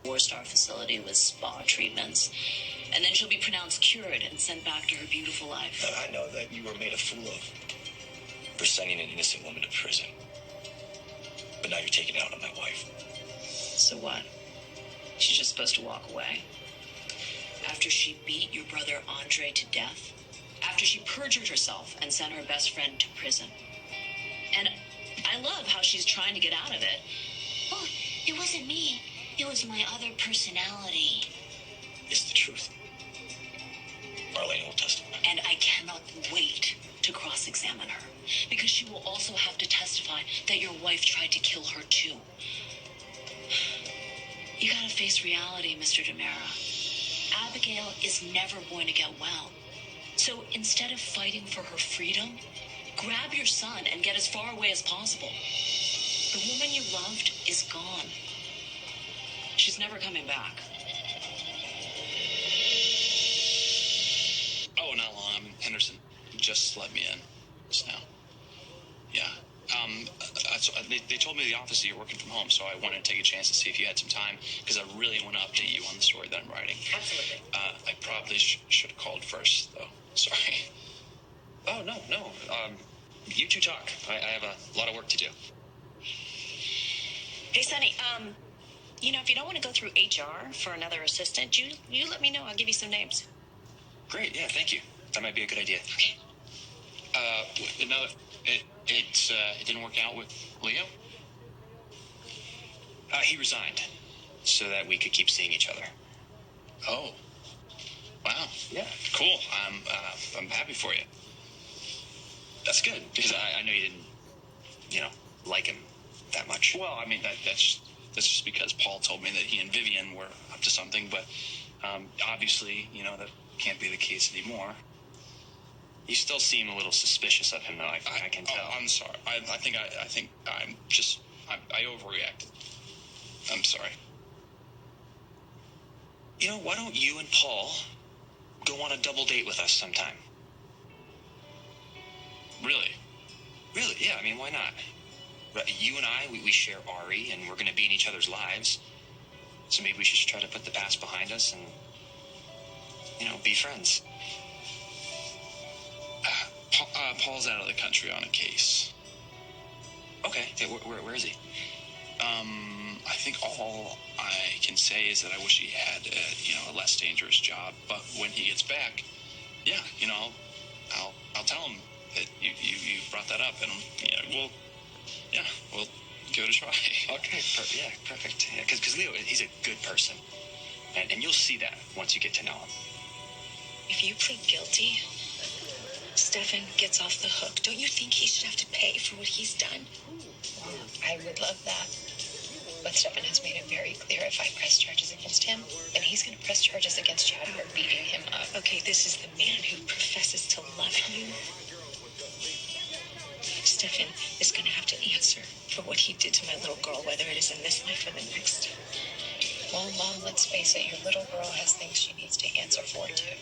4-star facility with spa treatments. And then she'll be pronounced cured and sent back to her beautiful life. I know that you were made a fool of for sending an innocent woman to prison. But now you're taking it out on my wife. So what? She's just supposed to walk away? After she beat your brother Andre to death? After she perjured herself and sent her best friend to prison? And I love how she's trying to get out of it. Oh, it wasn't me. It was my other personality. It's the truth. Marlene will testify. And I cannot wait to cross-examine her, because she will also have to testify that your wife tried to kill her too. You gotta face reality, Mr. DeMera. Abigail is never going to get well. So instead of fighting for her freedom, grab your son and get as far away as possible. The woman you loved is gone. She's never coming back. Oh, not long. I'm in Henderson. Just let me in just now. Yeah. They told me the office that you're working from home, so I wanted to take a chance to see if you had some time, because I really want to update you on the story that I'm writing. Absolutely. I probably should have called first, though. Sorry. Oh, no. You two talk. I have a lot of work to do. Hey, Sonny, if you don't want to go through HR for another assistant, you let me know. I'll give you some names. Great, yeah, thank you. That might be a good idea. Okay. It didn't work out with Leo? He resigned so that we could keep seeing each other. Oh. Wow. Yeah. Cool. I'm happy for you. That's good, because I know you didn't, like him that much. Well, I mean, that's just because Paul told me that he and Vivian were up to something, but obviously, that can't be the case anymore. You still seem a little suspicious of him, though. I can tell. I'm sorry. I think I overreacted. I'm sorry. Why don't you and Paul go on a double date with us sometime? Really? Really? Yeah. I mean, why not? You and I, we share Ari, and we're going to be in each other's lives. So maybe we should try to put the past behind us and, be friends. Paul's out of the country on a case. Okay. Where is he? I think all I can say is that I wish he had, a less dangerous job. But when he gets back, yeah, I'll tell him that you brought that up, and we'll give it a try. Okay. Perfect. Yeah, because Leo, he's a good person, and you'll see that once you get to know him. If you plead guilty, Stefan gets off the hook. Don't you think he should have to pay for what he's done? I would love that. But Stefan has made it very clear if I press charges against him, then he's going to press charges against Chad for beating him up. Okay, this is the man who professes to love you. Stefan is going to have to answer for what he did to my little girl, whether it is in this life or the next. Well, Mom, let's face it, your little girl has things she needs to answer for, too.